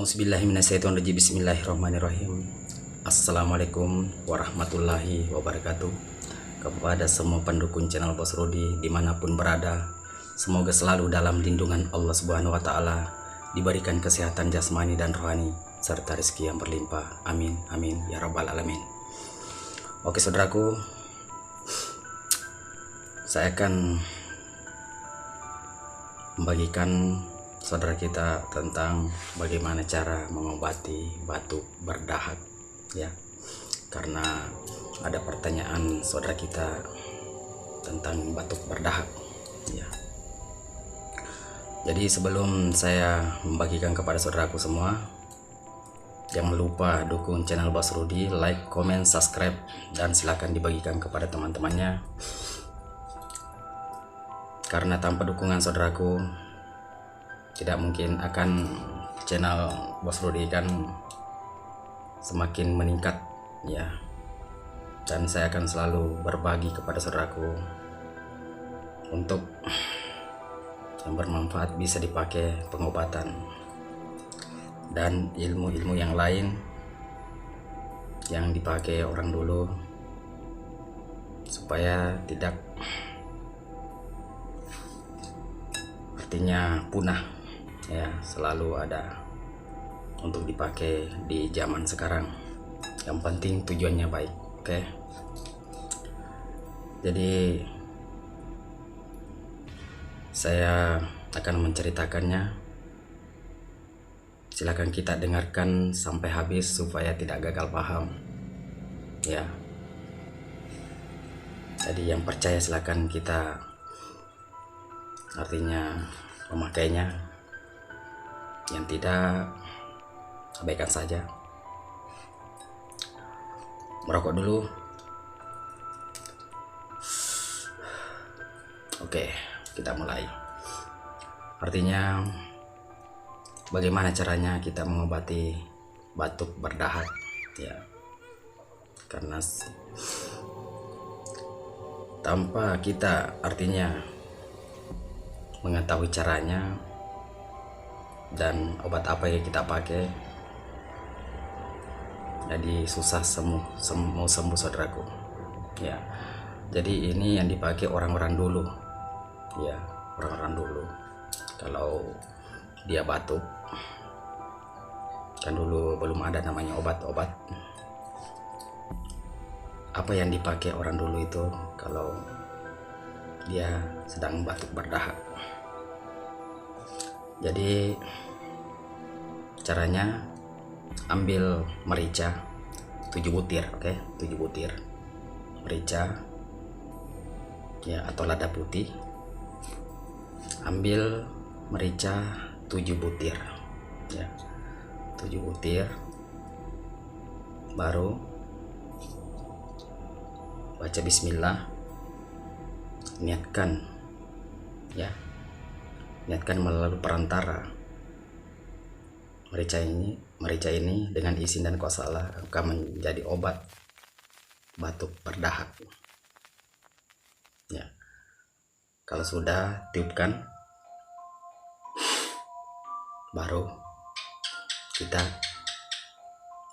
Auzubillahiminasyaitonirrajim. Bismillahirrahmanirrahim. Assalamualaikum warahmatullahi wabarakatuh. Kepada semua pendukung channel Bos Rudi dimanapun berada, semoga selalu dalam lindungan Allah Subhanahu wa Ta'ala, diberikan kesehatan jasmani dan rohani serta rezeki yang berlimpah. Amin amin ya rabbal alamin. Oke saudaraku, saya akan membagikan saudara kita tentang bagaimana cara mengobati batuk berdahak, ya. Karena ada pertanyaan saudara kita tentang batuk berdahak, ya. Jadi sebelum saya membagikan kepada saudaraku semua, jangan lupa dukung channel Bos Rudi, like, comment, subscribe, dan silakan dibagikan kepada teman-temannya. Karena tanpa dukungan saudaraku, tidak mungkin akan channel Bos Rudi kan semakin meningkat, ya. Dan saya akan selalu berbagi kepada saudaraku untuk yang bermanfaat, bisa dipakai pengobatan dan ilmu-ilmu yang lain yang dipakai orang dulu supaya tidak artinya punah, ya, selalu ada untuk dipakai di zaman sekarang. Yang penting tujuannya baik, oke. Jadi saya akan menceritakannya, silakan kita dengarkan sampai habis supaya tidak gagal paham, ya. Jadi yang percaya silakan kita artinya memakainya, yang tidak abaikan saja. Merokok dulu. Oke, kita mulai. Artinya bagaimana caranya kita mengobati batuk berdahak, ya. Karena tanpa kita artinya mengetahui caranya dan obat apa yang kita pakai, jadi susah sembuh saudaraku, ya. Jadi ini yang dipakai orang-orang dulu, ya, orang-orang dulu. Kalau dia batuk, kan dulu belum ada namanya obat-obat. Apa yang dipakai orang dulu itu kalau dia sedang batuk berdahak? Jadi caranya ambil merica 7 butir, oke, 7 butir merica, ya, atau lada putih. Ambil merica 7 butir, ya, 7 butir. Baru baca bismillah, niatkan, ya, niatkan melalui perantara merica ini dengan izin dan kuasa Allah akan menjadi obat batuk berdahak, ya. Kalau sudah, tiupkan, baru kita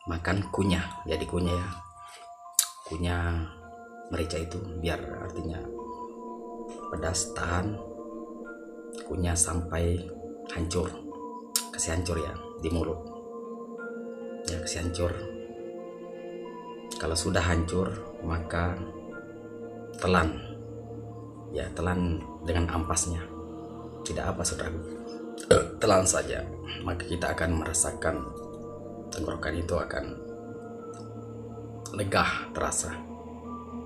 makan kunyah, jadi kunyah, ya, kunyah merica itu biar artinya pedas, tahan, kunyah sampai hancur, kasih hancur, ya, di mulut, ya, kasih hancur. Kalau sudah hancur, maka telan, ya, telan dengan ampasnya, tidak apa saudaraku, telan saja, maka kita akan merasakan tenggorokan itu akan lega, terasa,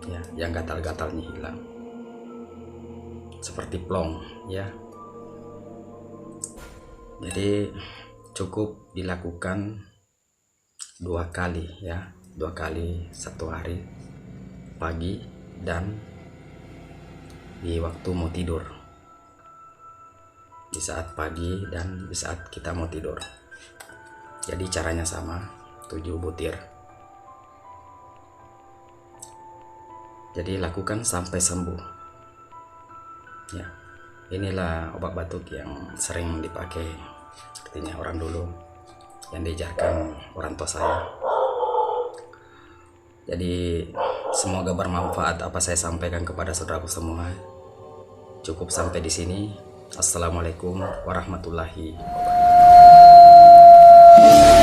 ya, yang gatal-gatalnya hilang seperti plong, ya. Jadi cukup dilakukan 2 kali, ya, 2 kali satu hari, pagi dan di waktu mau tidur, di saat pagi dan di saat kita mau tidur. Jadi caranya sama, 7 butir. Jadi lakukan sampai sembuh, ya. Inilah obat batuk yang sering dipakai artinya orang dulu yang diajarkan orang tua saya. Jadi semoga bermanfaat apa saya sampaikan kepada saudaraku semua. Cukup sampai di sini. Assalamualaikum warahmatullahi wabarakatuh.